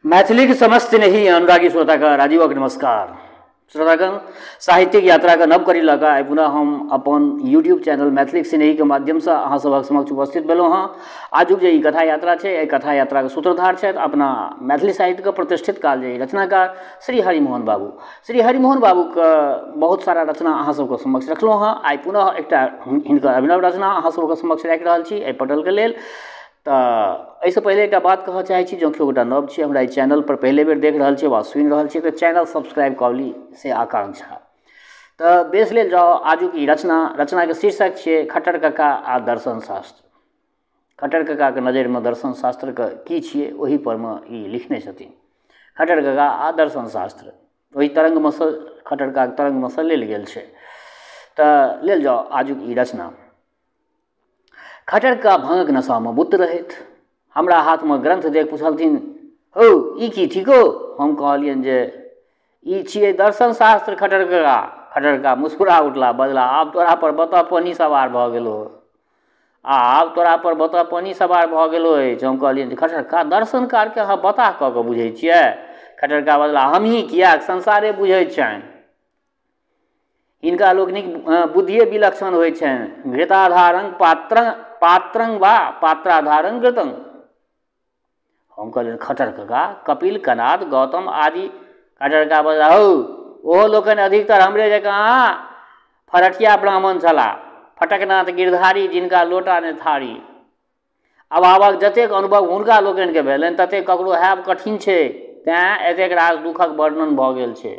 मैथिली समस्त नहीं अनुरागी श्रोतागण राजीवक नमस्कार। श्रोतागण साहित्यिक यात्रा का नव करी लगा आइ पुनः हम अपन यूट्यूब चैनल मैथिली सिनेही के माध्यम से अहाँ सबक समक्ष उपस्थित भेलहुँ हाँ। आजुक जे कथा यात्रा है कथा यात्रा के सूत्रधार है अपना मैथिली साहित्य के प्रतिष्ठित काल जे रचनाकार श्री हरिमोहन बाबू। श्री हरिमोहन बाबू के बहुत सारा रचना अहाँ सबके समक्ष रखलहुँ हाँ। आइ पुनः एक हिनकर अभिनव रचना अहाँ सबके समक्ष राखि रहल छी एहि पटल के लेल। तो ऐसे पहले एक बात कह चाहे छी जो कि गोटा नव छी हमरा चैनल पर पहले बेर देख रहल छी वा सुनि रहल छी तो चैनल सब्सक्राइब कऽ ली से आकांक्षा। तो बेस लेल जाओ आजुक ई रचना के शीर्षक छे खट्टर काका आ दर्शन शास्त्र। खट्टर काका के नजर में दर्शन शास्त्र के की छिए ओही पर में ई लिखने छथिन। खट्टर काका आ दर्शन शास्त्र वही तरंग में खट्टर काका तरंग में लेल गेल छे। तो लेल जाओ आजुक ई रचना। खट्टर का भांगक नशा में बुत रहैत हमरा हाथ में ग्रंथ देख पूछलथिन हो ई की ठीक हो। हम कहलियन जे ई छिए दर्शन शास्त्र खट्टर काका। खट्टर का मुस्कुरा उठला बदला आब तोरा पर बता पानी सवार भ गेलो। आब तोरा पर बता पानी सवार भ गेलो अछि। हम कहलियन खट्टर का दर्शनकार के अहाँ बता कऽ के बुझै छियै। खट्टर का बदला हमही किया संसारे बुझै छनि। इनका लोकनिक बुद्धिये विलक्षण होइ छनि। घृताधारं पात्रं वा पात्राधारं घृतं। हम कहलियन खट्टर काका कपिल कनाद गौतम आदि। खट्टर का बदला हो ओहो लोकन अधिकतर हमरे जकाँ फरठिया ब्राह्मण छलाह। फटकनाथ गिरधारी जिनका लोटा ने थारी। अभावक जतेक अनुभव हुनका लोकनि के भेलनि ततेक ककरो हैब कठिन छै। तेँ एतेक रास दुखक वर्णन भऽ गेल छै।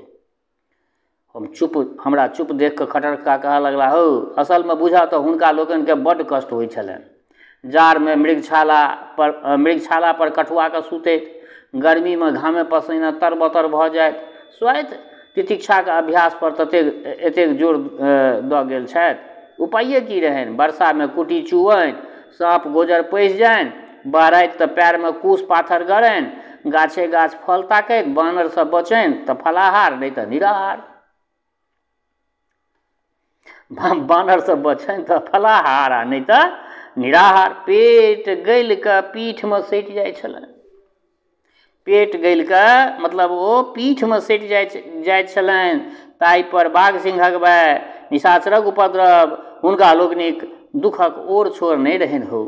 हमरा चुप देख कऽ खट्टर काका कहऽ लगला हो असल में बुझा तो हुनका लोकनि के बड्ड कष्ट होइ छलनि। जाड़ में मृगछाला पर कठुआ के सुतैत। गर्मी में घामे पसीना तरबतर भऽ जाइत। स्वयं तितिक्षा के अभ्यास पर एतेक जोर दऽ गेल छथि। उपाये की रहनि। वर्षा में कुटी चुअनि साँप गोजर पैस जानि। बहराइत तऽ पैर में कूस पाथर गड़नि। गाछे गाछ फल ताकैत बानर से बचनि तऽ फलाहार नहीं तऽ निराहार। बानर से बचनि तऽ फलाहार आ नहीं तऽ निराहार। पेट गलि कऽ पीठ में सटि जाइ छलनि। पेट गलि कऽ मतलब ओ पीठ में सटि जाइ छलनि। ताहि पर बाघ सिंहक भय निशाचरक उपद्रव हुनका लोकनिक दुखक ओर छोर नहीं रहनि हो।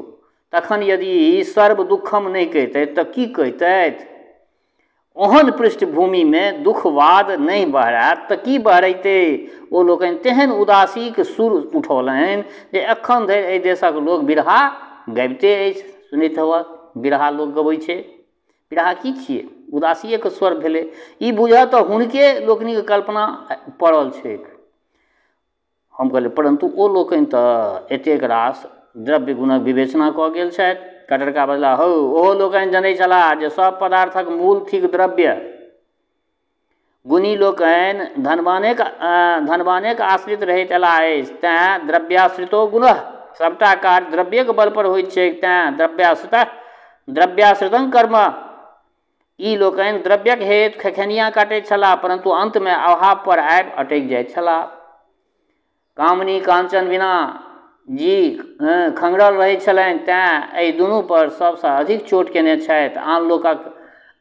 तखन यदि सर्व दुखम नहीं कहितथि तऽ की कहितथि। ओहन पृष्ठभूमि में दुखवाद नहीं बहरात तऽ की बहरैते। ओ लोकनि तेहन उदासीक सुर उठौलनि जे एखन धरि एहि देशक लोक बिरहा गाबिते अछि। सुनैत हेबऽ बिरहा लोक गबै छै। बिरहा की छिए उदासिये के स्वर भेलै। ई बुझऽ तऽ हुनके लोकनिक कल्पना पड़ल छैक। हम कहलिए परंतु ओ लोकनि तऽ एतेक रास द्रव्य गुणक विवेचना कऽ गेल छथि। खट्टर का बदला हो ओहो लोकनि जनै छलाह जे सब पदार्थक मूल थिक द्रव्य। गुणी लोकनि धनवाने के आश्रित रहैत अयलाह अछि। तेँ द्रव्याश्रितो गुणः सबटा कार्य द्रव्य के बल पर होइत छै। तेँ द्रव्याश्रितं कर्म। ई लोकनि द्रव्यक हेतु खखनिया काटैत छलाह परंतु अंत में अभाव पर आबि अटकि जाइत छलाह। कामनी कांचन बिना जी खंगरल रहै छलनि। तेँ एहि दुनू पर सबसँ अधिक चोट केने छथि।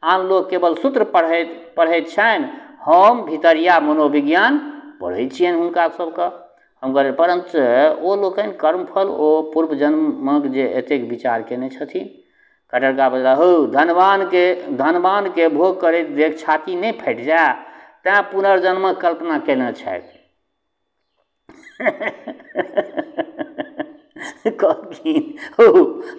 आन लोक केवल सूत्र पढ़ैत छनि। हम भितरिया मनोविज्ञान पढ़ै छियनि हुनका सबके। हम कहलिए परंतु ओ लोकनि कर्मफल ओ पूर्व जन्मक जे एतेक विचार केने छथिन। खट्टर का बदला हो धनवान के भोग करैत देख छाती नहीं फटि जाए तेँ पुनर्जन्मक कल्पना केने छथि। कहलखिन हो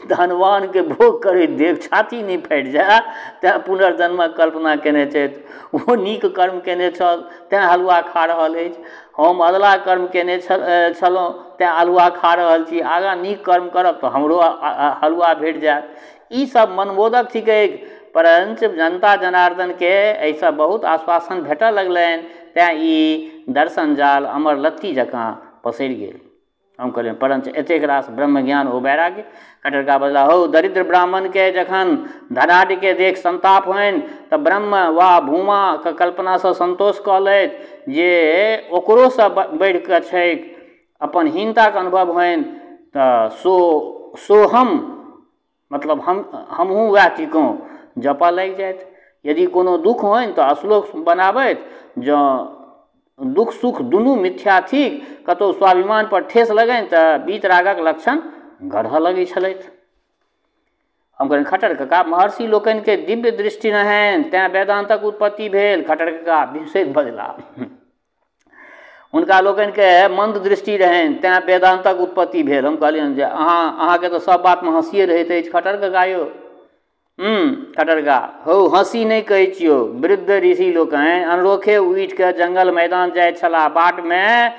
धनवान के भोग करैत देख छाती नहीं फटि जाए तेँ पुनर्जन्मक कल्पना केने छथि। ओ नीक कर्म केने छल तेँ हलुआ खा रहल अछि। हम अधला कर्म केने छलहुँ तेँ हलुआ खा रहल छी। आगाँ नीक कर्म करब तऽ हमरो हलुआ भेट जायत। ई सब मनबोधक थिकैक परंतु जनता जनार्दन के एहिसँ बहुत आश्वासन भेटऽ लगलनि। तेँ ई दर्शन जाल अमर लत्ती जकाँ पसरि गेल। हम कहलियनि परंतु एतेक रास ब्रह्म ज्ञान ओ वैराग्य। खट्टर का बदला हो दरिद्र ब्राह्मण के जखन धनाढ्य के देख संताप होनि तऽ ब्रह्म वा भूमा के कल्पना से संतोष कऽ लैत जे ओकरो से बढ़ि कऽ छैक। अपन हीनता के अनुभव होनि तऽ सो हम मतलब हमहूँ वएह थिकहुँ जपऽ लागि जाइत। यदि कोनो दुख होइन तऽ अश्लोक बनाबैत, जँ दुख सुख दुनू मिथ्या थिक, कतहु स्वाभिमान पर ठेस लगनि तऽ वीतरागक लक्षण गढ़ऽ लगै छलथि। हम कहलियनि खट्टर कक्का, महर्षि लोकनि के दिव्य दृष्टि रहनि, तेँ वेदांतक उत्पत्ति भेल। खट्टर कक्का विषेद बजला। हुनका लोकनि के मंद दृष्टि रहनि, तेँ वेदांतक उत्पत्ति भेल। हम कहलियनि जे अहाँके तऽ सब बातमे हँसिए रहैत अछि खट्टर कक्का यौ। खट्टर कक्का हौ हँसी नहि कहै छियौ। वृद्ध ऋषि लोकनि अनरोखे उठि कऽ जंगल मैदान जाइत छलाह। बाटमे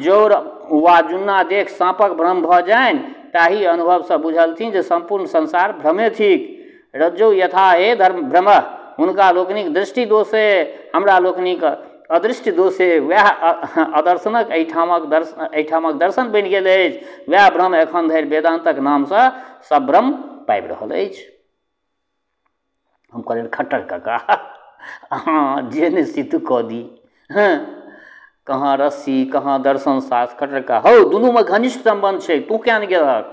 जोर वा जुन्ना देख साँपक भ्रम भऽ जानि, ताहि अनुभवसँ बुझलथिन जे सम्पूर्ण संसार भ्रमे थिक। रज्जौ यथा हे धर्म भ्रम, हुनका लोकनिक दृष्टि दोषे, हमरा लोकनिक अदृष्टि दोषे वएह अदर्शनक एहिठामक दर्शन बनि गेल अछि। वएह भ्रम एखन धरि वेदांतक नामसँ सब भ्रम पाबि रहल अछि। हम कहलियनि खट्टर कक्का अहाँ जे ने सिद्ध कऽ दी, कहाँ रस्सी कहाँ दर्शन शास्त्र। खट्टर कक्का हौ दुनूमे घनिष्ठ संबंध छै, तू किया नहि गेलहक?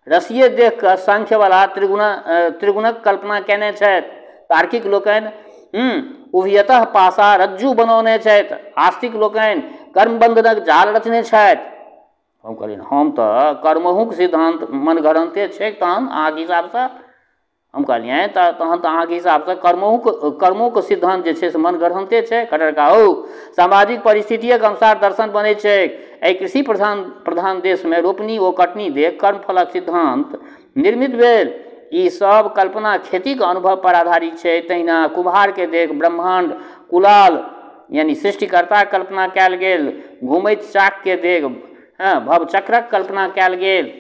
रस्सिए देख कऽ सांख्यवला त्रिगुणक कल्पना केने छथि, तार्किक लोकनि उभयतः पासा रज्जु बनौने छथि, आस्तिक लोकनि कर्मबंधनक जाल रचने छथि। हम कहलियनि हम तऽ कर्महुक सिद्धांत मनगढ़ंते छै, तहन अहाँके हिसाबसँ? हम कहलियनि तहन तऽ अहाँके हिसाबसँ कर्मोके सिद्धांत जे छै से मनगढ़ंते छै। खट्टर कक्का हौ सामाजिक परिस्थितिक अनुसार दर्शन बनै छै। एहि कृषि प्रधान देशमे रोपनी ओ कटनी देख कर्मफलक सिद्धांत निर्मित भेल। ई सब कल्पना खेतीके अनुभव पर आधारित छै। तहिना कुम्हारके देख ब्रह्मांड कुलाल यानी सृष्टिकर्ता कल्पना कयल गेल। घुमैत चाकके देख भवचक्रक कल्पना कयल गेल।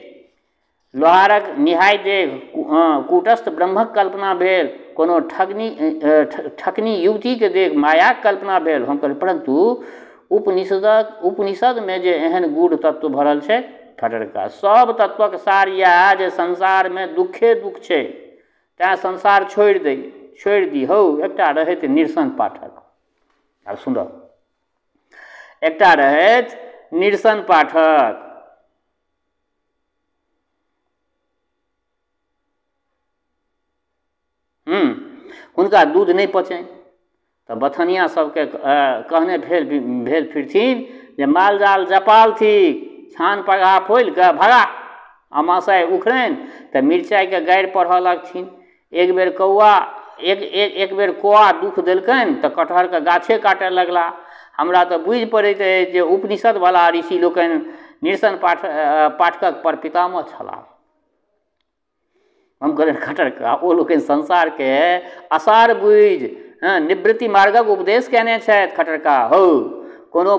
लोहारक निहाय देख कूटस्थ ब्रह्मक कल्पना भेल। कोनो ठकनी युवतीके देख मायाक कल्पना भेल। हम कहलियै परंतु उपनिषदमे जे एहन गूढ़ तत्व भरल छै। खट्टर कक्का सब तत्वक सार इएह जे संसारमे दुखे दुख छै, तेँ संसार छोड़ि दी। हौ एकटा रहैत निरसन पाठक, आब सुनब, एकटा रहैत निरसन पाठक, हुनका दूध नहि पचनि तऽ बथनिया सबके कहने भेल फिरथिन जे माल जाल जपाल थिक, छान पगहा खोलि कऽ भगा। अमाशय उखड़नि तऽ मिरचाइके गाड़ि पढ़ऽ लगथिन। एक बेर कौआ दुख देलकनि तऽ कटहरके गाछे काटय लगला। हमरा तऽ बुझि पड़ैत अछि जे उपनिषदवला ऋषि लोकनि निरसन पाठकक पर पितामह छलाह। हम कहलियनि खट्टर कक्का ओ लोकनि संसारके असार बुझि निवृत्ति मार्गक उपदेश कयने छथि। खट्टर कक्का हौ कोनो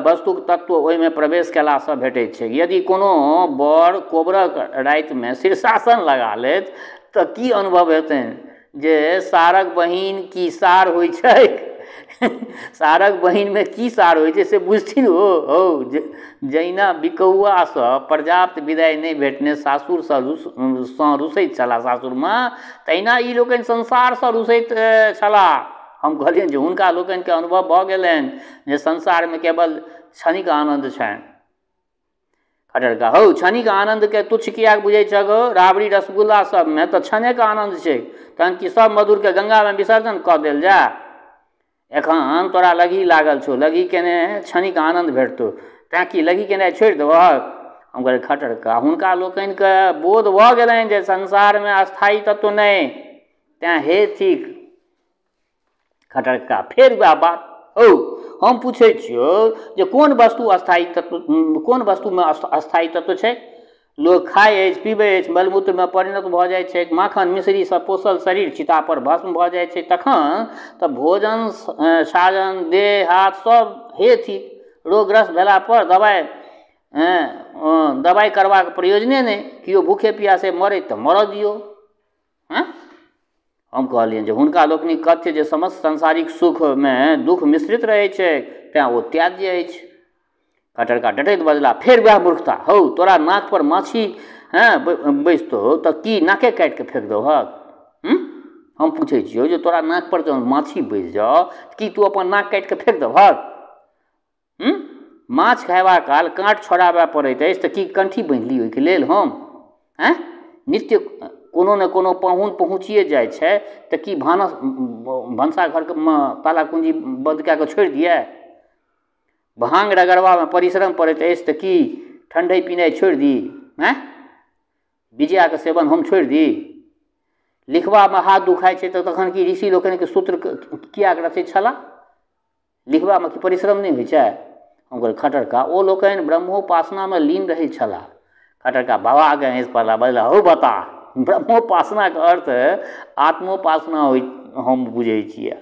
वस्तुक तत्व ओहिमे प्रवेश कयलासँ भेटैत छै। यदि कोनो बड़ कोबरक रातिमे शीर्षासन लगा लेत तऽ की अनुभव हेतनि जे सारक बहिन की सार होइ छै। सारक बहिनमे की सार होइ छै से बुझथिन हौ जहिना बिकौआसँ पर्याप्त विदाइ नहि भेटने सासुरसँ रुसैत छलाह सासुरमे, तहिना ई लोकनि संसारसँ रुसैत छलाह। हम कहलियनि जे हुनका लोकनिके अनुभव भऽ गेलनि जे संसारमे केवल क्षणिक आनन्द छनि। खट्टर कक्का हौ क्षणिक आनन्दके तुच्छ किएक बुझै छह? राबड़ी रसगुल्ला सबमे तऽ क्षणिक आनन्द छै, तहन कि सब मधुरके गंगामे विसर्जन कऽ देल जाय? एखन तोरा लगी लागल छौ, लगी केने क्षणिक आनन्द भेटतौ, तैँ कि लगी केनाइ छोड़ि देबहक? हम कहलियै खट्टर कक्का हुनका लोकनिके बोध भऽ गेलनि जे संसारमे अस्थायी तत्व नहि, तेँ हे थिक। खट्टर कक्का फेर वएह बात, हौ हम पूछै छियौ जे कोन वस्तुमे अस्थायी तत्व छै? लोक खाइ अछि पीबै अछि, मलमूत्रमे परिणत भऽ जाइ छै, माखन मिश्रीसँ पोसल शरीर चिता पर भस्म भऽ जाइ छै, तखन तऽ भोजन साजन देह हाथ सब हे थिक। रोगग्रस्त भेला पर दवाइ करबाक प्रयोजने नहि, केओ भूखे प्यासे मरै तऽ मरऽ दियौ। हम कहलियनि जे हुनका लोकनिक कथ्य जे समस्त सांसारिक सुखमे दुख मिश्रित रहै छै, तेँ ओ त्याज्य अछि। खट्टर कक्का डटैत बजला फेर वएह मूर्खता, हौ तोरा नाक पर माछी बैसतौ तऽ की नाके काटि कऽ फेंक देबहक? हम पूछै छियौ जे तोरा नाक पर जँ माछी बैस जाओ की तू अपन नाक काटि कऽ फेंक देबहक? माछ खयबा काल काँट छोड़ाबय पड़ैत अछि तऽ की कंठी बान्हि ली ओहिके लेल हम? नित्य कोनो ने कोनो पाहुन पहुँचिए जाइ छै तऽ की भानस भनसाघरमे ताला कुंजी बंद कए कऽ छोड़ि दिए? भांग रगड़बामे परिश्रम पड़ैत अछि तऽ की ठंडे पीनाइ छोड़ि दी? विजयाके सेवन हम छोड़ि दी? लिखबामे हाथ दुखाइ छै तऽ तखन की ऋषि लोकनिके सूत्र किया रचैत छलाह? लिखबामे की परिश्रम नहि होइ छै? हम कहलियै खटरका ओ लोकनि ब्रह्मोपासनामे लीन रहै छलाह। खटरका बाबा आगे हँसि पड़ला, बजला हौ बता, ब्रह्मोपासनाके अर्थ आत्मोपासना होइ हम बुझै छियै।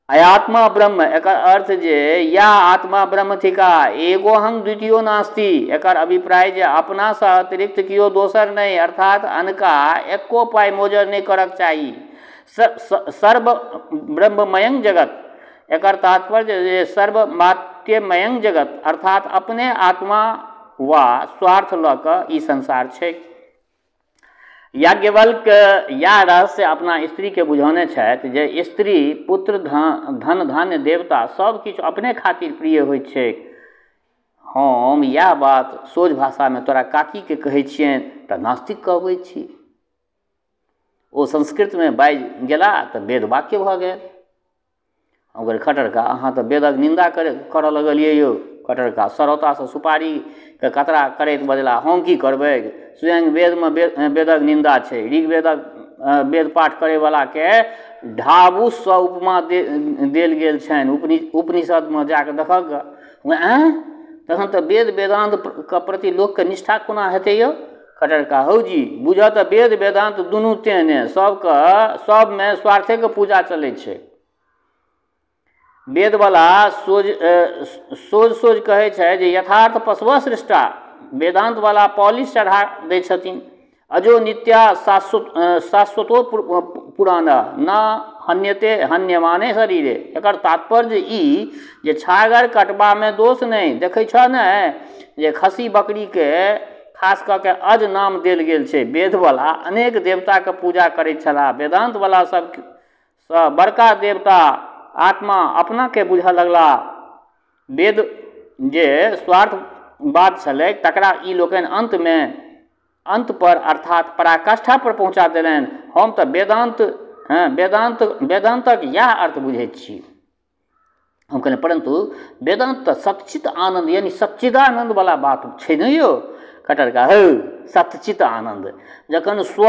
अयात्मा ब्रह्म एकर अर्थ जे या आत्मा ब्रह्म थिका एगो हम द्वितीयो नास्ति। एकर अभिप्राय जे अपनासँ अतिरिक्त कियो दोसर नहि, अर्थात अनका एको पाइ मोजर नहि करक चाही। सर्व ब्रह्ममयं जगत एकर तात्पर्य जे सर्वमात्यमयं जगत अर्थात अपने आत्मा वा स्वार्थ लऽ कऽ ई संसार छै। याज्ञवल्क्य या रहस्य अपना स्त्रीके बुझौने छथि जे स्त्री पुत्र धन धान्य देवता सब किछु अपने खातिर प्रिय होइत छै। हम इएह बात सोझ भाषामे तोरा काकीके कहै छियनि तऽ नास्तिक कहबै छी। ओ संस्कृतमे बाजि गेला तऽ वेद वाक्य भऽ गेल। हम कहलियै खटरका अहाँ तऽ वेदक निन्दा करऽ लगलियै यौ। खटरका सरौतासँ सुपारीके कतरा करैत बजला हम की करबै? स्वयं वेदमे वेदक निन्दा छै। ऋग्वेदक वेद पाठ करैवलाके ढाबुससँ उपमा देल गेल छनि। उपनिषदमे जाकऽ देखक तखन तऽ वेद वेदान्तके प्रति लोकके निष्ठा कोना हेतै यौ? खटरका हौ जी बुझऽ तऽ वेद वेदांत दुनू तेहने, सबमे स्वार्थेके पूजा चलै छै। वेदवला सोझ कहै छै जे यथार्थ पशुव सृष्टा, वेदांतवला पॉलिश चढ़ा दै छथिन। अजो नित्या शाश्वतो पुराना न हन्यते हन्यमाने शरीरे। एकर तात्पर्य ई जे छागर कटबामे दोष नहि। देखै छ ने जे खस्सी बकरीके खास कऽ के अज नाम देल गेल छै। वेदवला अनेक देवताके पूजा करैत छलाह। वेदांतवला सबसँ बड़का देवता आत्मा अपनाके बुझऽ लगला। वेद जे स्वार्थवाद छलै तकरा ई लोकनि अंत पर अर्थात पराकाष्ठा पर पहुँचा देलनि। हम तऽ वेदांतक इएह अर्थ बुझैत छी। हम कहलियै परंतु वेदांत तऽ सच्चित आनंद यानी सच्चिदानंदवला बात छै ने यौ? खटरका हौ सच्चित आनंद जखन स्व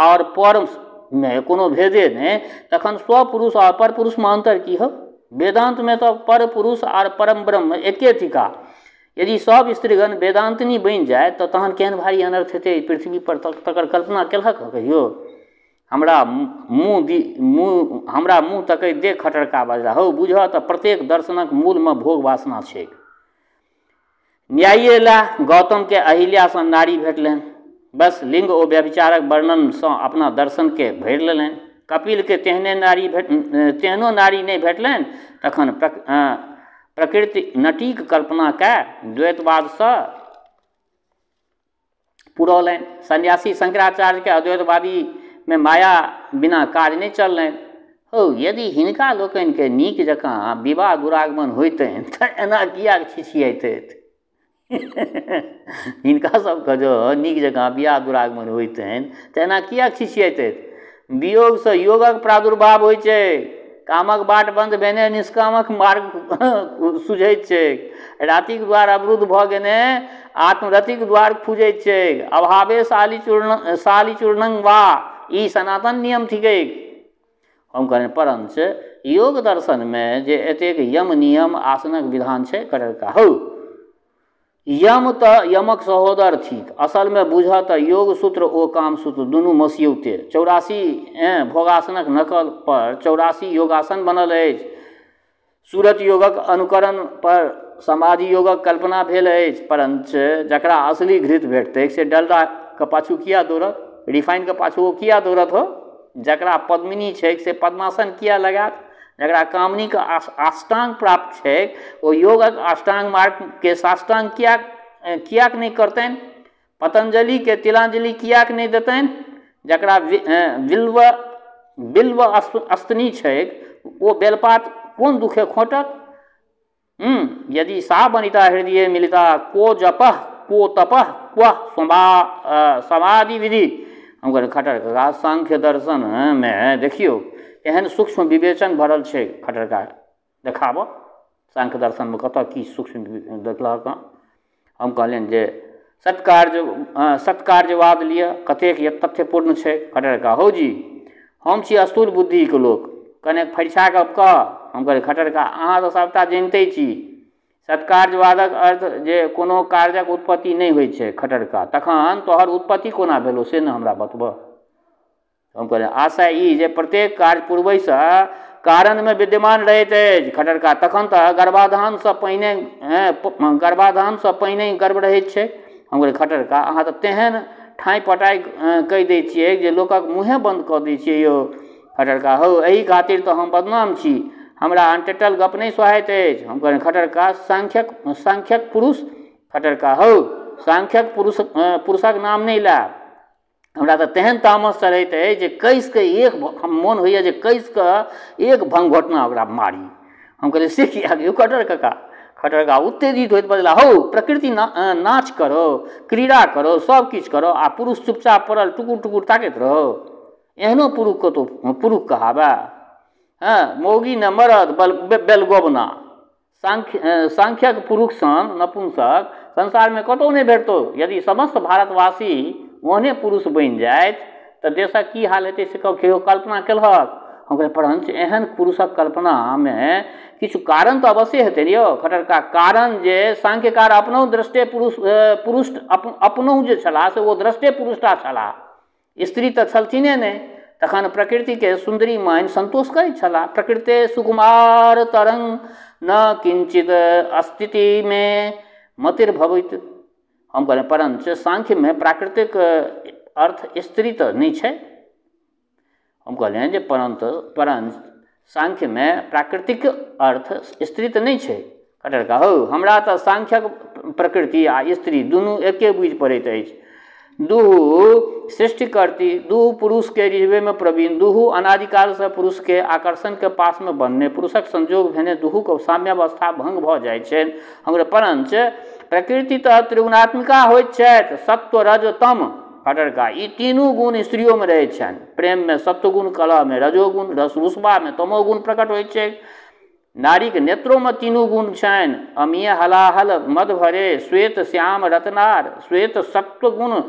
और पर में कोनो भेदे नहीं तखन स्वपुरुष और पर पुरुष में अंतर की हो? वेदांत में तो पर पुरुष और परम ब्रह्म एके थिका। यदि सब स्त्रीगण वेदांतनी बनि जाए तो तहन केहन भारी अनर्थ हेतै पृथ्वी पर? तकर कल्पना केलहक कहियो? हमरा मुँह तकैत देख खटरका बजला हौ बुझऽ तऽ प्रत्येक दर्शनक मूलमे भोग वासना छै। न्यायिए ला गौतमके अहिल्यासँ नारी भेटलनि, बस लिंग ओ व्यभिचारक वर्णनसँ अपना दर्शनके भरि लेलनि। कपिलके तेहनो नारी नहि भेटलनि तखन प्रकृति नटीक कल्पना कए द्वैतवादसँ पुरौलनि। सन्यासी शंकराचार्यके अद्वैतवादीमे माया बिना काज नहि चललनि। हौ यदि हिनका लोकनिके नीक जकाँ विवाह दुरागमन होइतनि तऽ एना किया छिछियैतथि? हिनका सबके जो नीक जकाँ बियाह दुरागमन होइतनि तऽ एना किया छिछियैतथि? वियोगसँ योगक प्रादुर्भाव होइ छै। कामक बाट बंद भेने निष्कामक मार्ग सुझैत छै। रातिक द्वार अवरुद्ध भऽ गेने आत्मरतिक द्वार खुजैत छै। अभावे साली चूर्णंग वा ई सनातन नियम थिकै। हम कहलियै परंच योग दर्शनमे जे एतेक यम नियम आसनक विधान छै करलका हौ यम तऽ यमक सहोदर थिक। असलमे बुझऽ तऽ योग सूत्र ओ काम सूत्र दुनू मसियौते। 84 भोगासनक नकल पर 84 योगासन बनल अछि। सूरत योगक अनुकरण पर समाधि योगक कल्पना भेल अछि। परंच जकरा असली घृत भेटतै से डलडाके पाछू किया दौड़त? रिफाइनके पाछू ओ किया दौड़त हो? जकरा पद्मिनी छै से पद्मासन किया लगात? जकरा कामनीके अष्टांग प्राप्त छै ओ योगक अष्टांग मार्गके साष्टांग कियाक नहीं करतनि? पतंजलिके तिलांजलि कियाक नहीं देतनि? जकरा बिल्व अस्तनी छै ओ बेलपात कोन दुखे खोटत? यदि सा वनिता हृदय मिलिता को जपः को तपः क्व समाधि विधि हम कहलिए खट्टर काका सांख्य दर्शन में देखियो एहन सूक्ष्म विवेचन भरल छै। खट्टर काका देखाबऽ सांख्य दर्शन में कतऽ की सूक्ष्म देखलहक। हम कहलियनि जे सत्कार्यवाद लिअ कतेक तथ्यपूर्ण छै। खट्टर काका हौ जी हम छी स्थूल बुद्धिके लोक, कनेक फरिछा गप कह। हम कहलिए खट्टर काका अहाँ तऽ सबटा जानिते छी, सत्कार्यवादक अर्थ जे कोनो कार्यक उत्पत्ति नहीं होइ छै। खट्टर काका तखन तोहर उत्पत्ति कोना भेलौ से ने हमरा बतबऽ। हम कहलिए आशा ई जे प्रत्येक कार्य पूर्वसँ कारण में विद्यमान रहैत अछि। खट्टर काका तखन तऽ गर्भाधान से पहिने गर्भ रहैत छै। हम कहलिए खट्टर काका अहाँ तऽ तेहन ठाँइ पटाइ कहि दै छियै जे लोकक मुँहे बंद कऽ दै छियै यौ। खट्टर काका हौ एहि खातिर तऽ हम बदनाम छी, हमरा अनटेटल गप नहीं सोहाइत अछि। हम कहलिए खट्टर काका सांख्यक पुरुष। खट्टर काका हौ सांख्यक पुरुषक नाम नहीं ला, हमरा तऽ तेहन तामस चढ़ैत अछि जे कस के एक मोन होइए जे कस के एक भंग घोटना ओकरा मारी। हम कहलिए से किया यौ खट्टर काका। खट्टर काका उत्तेजित होइत बजला हौ प्रकृति नाच करो, क्रीड़ा करो, सब किछु करो आ पुरुष चुपचाप पड़ल टुकुर टुकुर ताकैत रहो। एहनो पुरुष को तो पुरुष कहाबा। मौगी न मरद बेलगोबना। सांख्यक पुरुष सन नपुंसक संसार में कतौ नहीं भेटतौ। यदि समस्त भारतवासी ओहने पुरुष बनि जाइत तऽ देशक की हाल हेतै से केओ कल्पना केलहक। हम कहलिए परंच एहन पुरुषक कल्पना में किछु कारण तऽ अवश्य हेतै यौ। खट्टर काका कारण जे सांख्यकार अपनहु दृष्टे पुरुष अपनहु जे छलाह से ओ दृष्टे पुरुषटा छलाह, स्त्री तऽ छलथिने नहि। तखन प्रकृति के सुंदरी माइन संतोष करैत छलाह। प्रकृति सुकुमार तरंग न किंचित अस्तित्व में मतिर भवित। हम कहलिए परंच सांख्य में प्राकृतिक अर्थ स्त्री तो नहीं छै। हम कहलिए जे परंच सांख्य में प्राकृतिक अर्थ स्त्री तो नहीं छै। खट्टर काका हौ हमरा तऽ सांख्यक प्रकृति आ स्त्री दुनू एके बुझि पड़ैत अछि। दुहु सृष्टिकर्ती, दुहु पुरुष के रिझबे में प्रवीण, दुहु अनादिकाल से पुरुष के आकर्षण के पास में बनने, पुरुषक संजोग भेने दुहु को साम्यावस्था भंग भ जाय छै। हमरे परंच प्रकृति तऽ त्रिगुणात्मिका होइत छथि, सत्व रज तम। खट्टर काका ई तीनू गुण स्त्रियों में रहैत छनि। प्रेम में सत्वगुण, कलह में रजोगुण, रस रुसबा में तमोगुण प्रकट होइत छै। नारी के नेत्रों में तीनू गुण छनि, अमीय हलाहल मद भरे, श्वेत श्याम रत्नार। श्वेत सत्वगुण,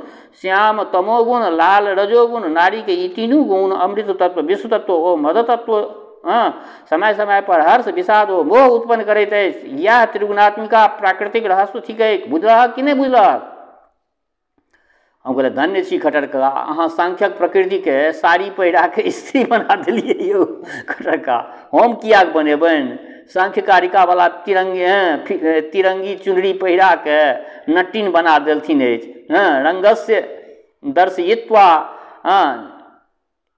श्याम तमोगुण, लाल रजोगुण। नारी के ई तीनू गुण अमृत तत्व, विश्व तत्व ओ मद तत्व समय समय पर हर्ष विषाद ओ मोह उत्पन्न करैत अछि। यह त्रिगुणात्मिका प्राकृतिक रहस्य थिकै। बुझलहक कि नहीं बुझलहक। हम कहलिए धन्य छी खट्टर काका अहाँ सांख्यक प्रकृति के साड़ी पहिरा के स्त्री बना देलिए यौ। खट्टर काका हम किया बनेबनि, सांख्यकारिका वाला तिरंगी चुनरी पहिरा के नटिन बना देलथिन अछि। रंगस्य दर्शयित्वा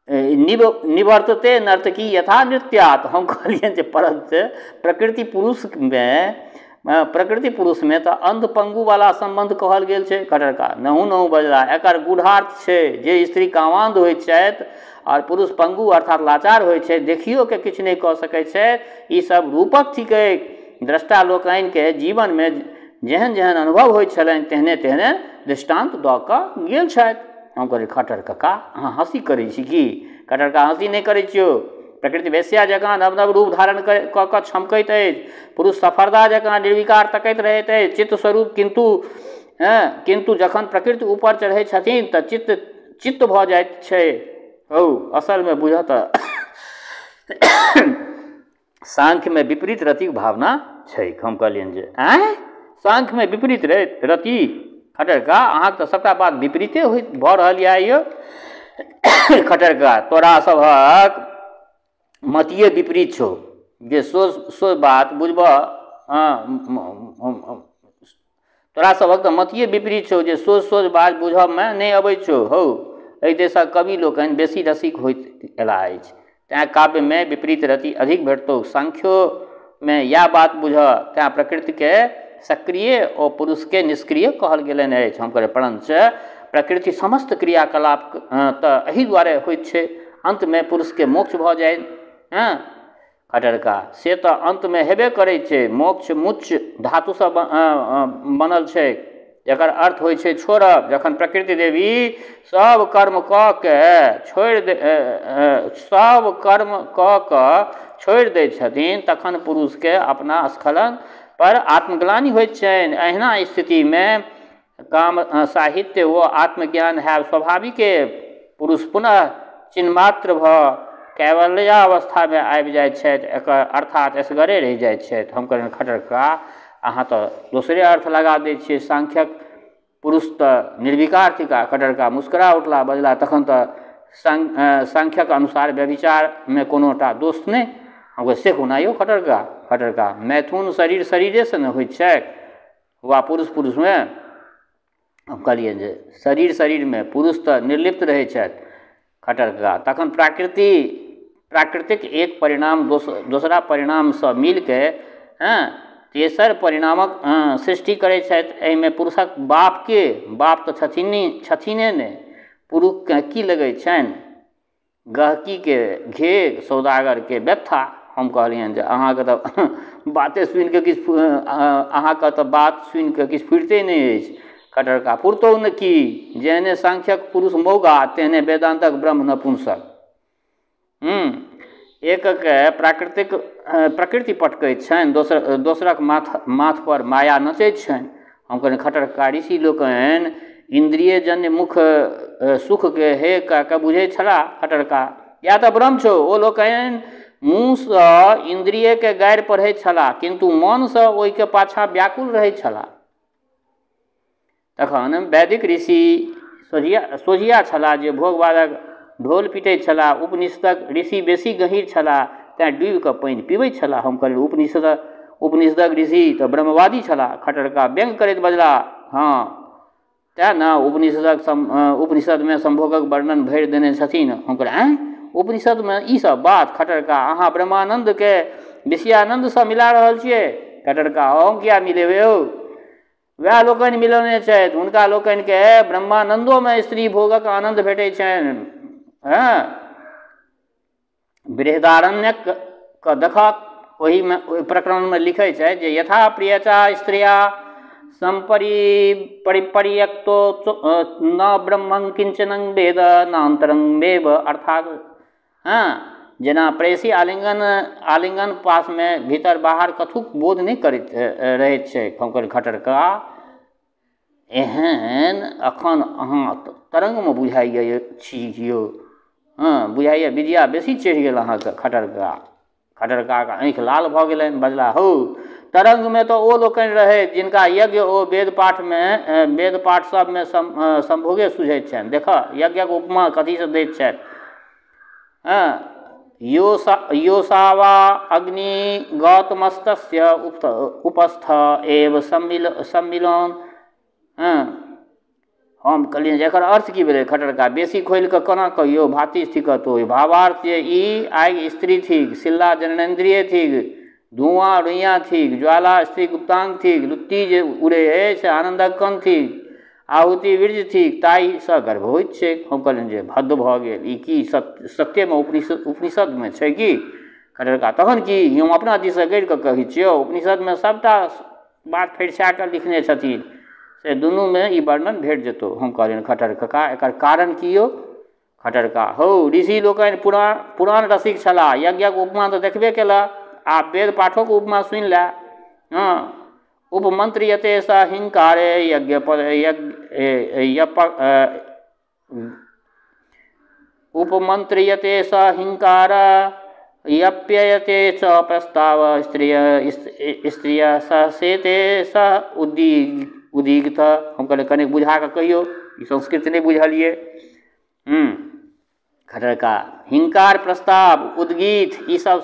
निवर्तते नर्तकी यथा नृत्यात्। हम कहलिए जे परंच प्रकृति पुरुष में तो अंध पंगु वाला संबंध कहल गेल छै। खट्टर काका नहु बजला एकर गूढ़ार्थ छै जे स्त्री कामांध होइत छथि और पुरुष पंगु अर्थात लाचार होइत छै, देखियो के किछु नहीं कह सकैत छै। ई सब रूपक थिकै। दृष्टा लोकनि के जीवन में जेहन जेहन अनुभव होइत छलनि तेहने तेहने दृष्टांत दऽ कऽ गेल छथि। हम कहलिए खट्टर काका अहाँ हँसी करै छी कि। खट्टर काका हँसी नहीं करै छियौ। प्रकृति वेश्या जकाँ नव नव रूप धारण कऽ कऽ छमकैत अछि, पुरुष सफरदा जकाँ निर्विकार तकैत रहैत अछि चित्त स्वरूप। किंतु जखन प्रकृति ऊपर चढ़ै छथिन तऽ चित्त भऽ जाइत छै। हौ असल में बुझ तऽ सांख्य में विपरीत रतिक भावना छै। हम कहलियनि जे सांख्य में विपरीत रति। खट्टर काका अहाँके तऽ सबटा बात विपरीते होइत भऽ रहल यऽ यौ। खट्टर काका तोरा सभक मतिये विपरीत छौ, जे सोच बात बुझबह। तोरा सबक तऽ मतिये विपरीत छौ जे सोच बात बुझब में नहीं अबै छौ। हौ एहि देशक कवि लोकनि बेसी रसिक होइत एला अछि, तेँ काव्य में विपरीत रति अधिक भेटतौ। सांख्यो में यह बात बुझ, तेँ प्रकृति के सक्रिय और पुरुष के निष्क्रिय कहल गेलनि अछि। हम कहलिए परंच प्रकृति समस्त क्रियाकलाप तऽ एहि दुआरे होइत छै अंत में पुरुष के मोक्ष भऽ जाय। खट्टर काका से तऽ अंत में हेबे करै छै, मोक्ष मुच्च धातु से बनल छै। जकर अर्थ होइ छै छोड़ब। जखन प्रकृति देवी सब कर्म कऽ के छोड़ि दै छथिन तखन पुरुषके अपना स्खलन पर आत्मग्लानि होइत छनि। एहिना स्थितिमे काम साहित्य व आत्मज्ञान हैब स्वाभाविके। पुरुष पुनः चिन्मात्र भऽ कैवल्यावस्थामे आबि जाइत छथि, एकर अर्थात असगरे रहि जाइत छथि। हम कहलियनि खटरका अहाँ तऽ दोसरे अर्थ लगा दै छियै। सांख्यक पुरुष तऽ निर्विकार थिका। खटरका मुस्कुरा उठला, बजला तखन तऽ सांख्यक अनुसार व्यभिचारमे कोनोटा दोष नहि। हम कहै से कोना यौ खटरका मैथुन शरीर शरीरेसँ ने होइत छै वा पुरुष पुरुषमे। हम कहलियै जे शरीरमे पुरुष तऽ निर्लिप्त रहै छथि। खटरका तखन प्राकृतिक एक परिणाम दोसरा परिणामसँ मिलके तेसर परिणामक सृष्टि करैत छथि। एहिमे पुरुषक बाप तऽ छथिने नहि। पुरुषके की लगै छनि? गहकीके घेग, सौदागरके व्यथा। हम कहलियनि जे अहाँके तऽ बाते सुनिके किछु अहाँके तऽ बात सुनिके किछु फुरिते नहि अछि। खटरका फुरतौ न की? जेहने सांख्यक पुरुष मौगा तेहने वेदांतक ब्रह्म नपुंसक। एकके प्रकृति पटकैत छनि, दोसरक माथ पर माया नचैत छनि। हम कहलियनि खटरका ऋषि लोकनि इंद्रियजन्य मुख सुखके हे कऽ बुझै छलाह। खटरका या तऽ ब्रह्म छौ। ओ लोकनि मुँहसँ इंद्रियके गारि पढ़ैत छलाह किंतु मनसँ ओहिके पाछाँ व्याकुल रहैत छलाह। तखन वैदिक ऋषि सोझिया छलाह जे भोगवादक ढोल पिटैत छलाह। उपनिषदक ऋषि बेसी गहीर छलाह, तैँ डूबि कऽ पानि पीबैत छलाह। हम कहलियै उपनिषदक ऋषि तऽ ब्रह्मवादी छलाह। खटरका व्यंग करैत बजला, हाँ तेँ ने उपनिषदमे संभोगक वर्णन भरि देने छथिन। हम कहलियै उपनिषदमे ई सब बात? खटरका अहाँ ब्रह्मानंदके विषयानंदसँ मिला रहल छियै। खटरका हम किया मिलेबै यौ? वएह लोकनि मिलौने छथि। हुनका लोकनिके ब्रह्मानंदोमे स्त्री भोगक आनंद भेटैत छनि। बृहदारण्यक देखक ओहि प्रकरणमे लिखैत छै जे यथा प्रियचा स्त्रिया संपरिपर्यक्तो न ब्रह्मं किंचनं वेद नान्तरंगमेव। अर्थात जेना प्रेयसी आलिंगन पासमे भीतर बाहर कथुक बोध नहि करैत रहैत छै। खटरका एहन अखन अहाँ तरंगमे बुझाइए छी यौ। बुझाइए विद्या बेसी चढ़ि गेल अहाँके। खटरकाके आँखि लाल भऽ गेलनि, बजला हौ तरंगमे तऽ ओ लोकनि रहथि जिनका यज्ञ ओ वेद पाठ सबमे संभोगे सुझैत छनि। देखऽ यज्ञक उपमा कथीसँ दैत छथि? योसावा अग्नि गौतमस्तस्य उपस्थ एव सम्मिलन। हम कहलियनि जे एकर अर्थ की भेलै? खटरका बेसी खोलि कऽ कोना कहियौ? भाती स्थिकत हो। भावार्थ जे ई आगि स्त्री थिक, सिल्ला जननेन्द्रिय थिक, धुआँ रुइयाँ थिक, ज्वाला स्त्री गुप्तांग थिक, लुत्ती जे उड़ै अछि से आनन्दक कण थिक, आहुति वीर्य थिक, ताहिसँ गर्भ होइत छै। हम कहलियनि जे भद्द भऽ गेल। ई की सत्यमे उपनिषदमे छै कि? खटरका तहन की? हम अपना दिससँ गढ़ि कऽ कहै छियौ। उपनिषदमे सभटा बात फरिसा कऽ लिखने छथिन, से दुनूमे ई वर्णन भेट जेतौ। हम कहलियनि खटरका एकर कारण की यौ? खटरका हौ ऋषि लोकनि पुराण रसिक छलाह। यज्ञक उपमा तऽ देखबे केला, आब वेद पाठक उपमा सुनि लए। उपमंत्रियते स हिंकारे उपमंत्रियते स हिंकार यप्ययते च प्रस्ताव स्त्रिय सेते स उदीगत। हम कहलियै कनि बुझा कऽ कहियौ, ई संस्कृत नहि बुझलियै। खटरका हिंकार प्रस्ताव उद्गीत ई सब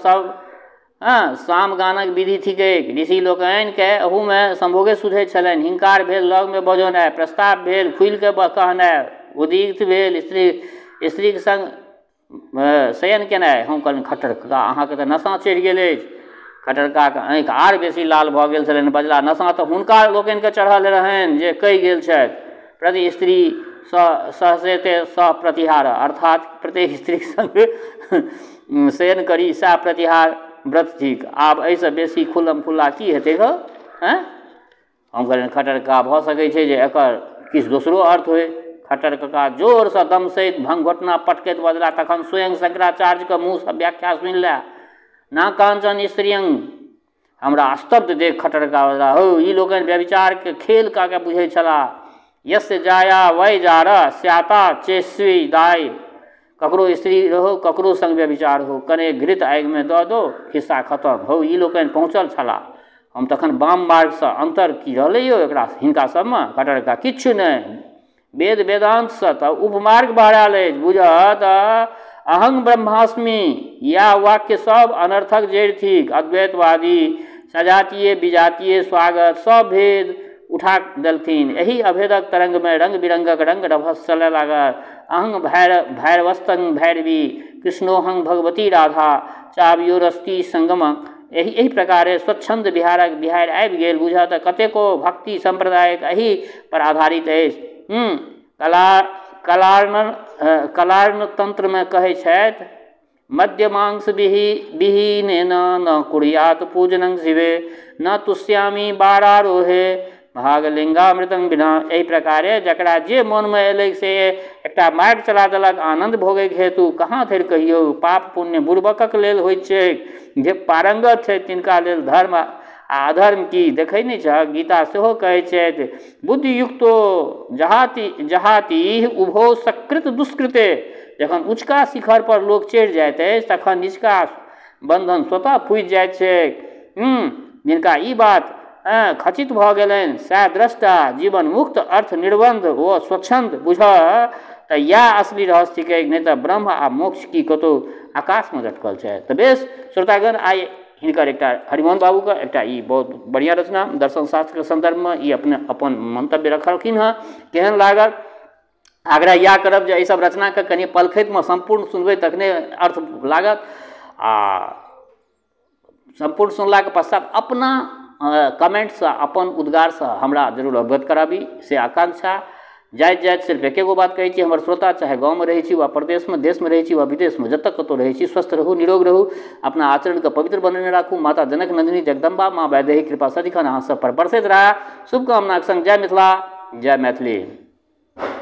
सामगानक विधि थिकै। ऋषि लोकनिके अहूमे संभोगे सुझै छलनि। हिंकार भेल लगमे बजौनाइ, प्रस्ताव भेल खुलिके कहनाइ, उदीत भेल स्त्रीके संग शयन केनाइ। हम कहलियनि खटरका अहाँके तऽ नशा चढ़ि गेल अछि। खटरकाके आँखि आर बेसी लाल भऽ गेल छलनि, बजला नशा तऽ हुनका लोकनिके चढ़ल रहनि जे कहि गेल छथि प्रति स्त्री सहसेते सह प्रतिहार, अर्थात प्रत्येक स्त्रीके संग शयन करी सएह प्रतिहार व्रत थिक। आब एहिसँ बेसी खुल्लम खुल्ला की हेतै गो? हम कहलियनि खटरका भऽ सकै छै जे एकर किछु दोसरो अर्थ होय। खट्टर कका जोरसँ दम सहित भंगघोटना पटकैत बजला। तखन स्वयं शंकराचार्यके मुँहसँ व्याख्या सुनि लए। ना कांचन स्त्रियं। हमरा स्तब्ध देख खट्टर कका बजला, हौ ई लोकनि व्यभिचारके खेल कऽ के बुझै छलाह। यस्य जाया वै जार स्याता चेस्वी दाय। ककरो स्त्री रहो, ककरो संग व्यभिचार हो, कने घृत आगिमे दऽ दो, खिस्सा खत्म। हौ ई लोकनि पहुँचल छलाह। हम तखन वाम मार्गसँ अन्तर की रहलै यौ एकरा हिनका सबमे? खट्टर कका किछु नहि, वेद वेदांतसँ तऽ उपमार्ग बहरायल अछि। बुझत अहं ब्रह्मास्मि या वाक्य सब अनर्थक जड़ि थिक। अद्वैतवादी सजातीय विजातीय स्वागत सब भेद उठा देलथिन। एहि अभेदक तरंगमे रंग बिरंगक रंग रभस चलय लागल। अहं भैरवस्तंग भैरवी कृष्णोहं भगवती राधा चावयोरस्ति संगमक। एहि प्रकारे स्वच्छंद बिहारक बिहारि आबि गेल। बुझत कतेको भक्ति संप्रदायक एहि पर आधारित अछि। कलार्ण तंत्रमे कहै छथि, मध्यमांस विहीनेन न कुर्यात पूजनं शिवे न तुष्यामी बारारोहे भागलिंगामृतं बिना। एहि प्रकारे जकरा जे मोनमे अयलै से एकटा मार्ग चला देलक आनंद भोगैके हेतु। कहाँ धरि कहियौ पाप पुण्य बुड़बकक लेल होइत छै। जे पारंगत छै तिनका लेल धर्म आ अधर्म की देखै नहि छह। गीता सेहो कहै छथि, बुद्धियुक्तो जहाति उभो सकृत दुष्कृते। जखन उँचका शिखर पर लोक चढ़ि जाइत अछि तखन निचका बंधन स्वतः फूटि जाइत छै। जिनका ई बात खचित भऽ गेलनि सएह द्रष्टा जीवन मुक्त अर्थ निर्बंध ओ स्वच्छंद बुझऽ तऽ इएह असली रहस्य थिकै, नहीं तऽ ब्रह्म आ मोक्ष की कतौ आकाश में लटकल छै। तऽ बेस श्रोतागण, आइ हिनकर एकटा हरिमोहन बाबूके एकटा ई बहुत बढ़िया रचना दर्शन शास्त्रके संदर्भमे ई अपन मंतव्य रखलखिन हँ। केहन लागल? आग्रह इएह करब जे एहिसभ रचनाके कनि पलखतिमे संपूर्ण सुनबै तखने अर्थ लागत। आ संपूर्ण सुनलाके पश्चात अपना कमेंटसँ अपन उद्गारसँ हमरा जरूर अवगत कराबी से आकांक्षा। जाइत जाइत सिर्फ एके गो बात कहै छी, हमर श्रोता चाहे गाँवमे रहै छी वा प्रदेशमे, देशमे रहै छी वा विदेशमे, जतऽ कतौ रहै छी, स्वस्थ रहू, निरोग रहू, अपना आचरणके पवित्र बनेने राखू। माता जनक नंदिनी जगदम्बा माँ वैदेही कृपा सदिखन अहाँ सब पर बरसैत रहा। शुभकामनाक संग जय मिथिला, जय मैथिली।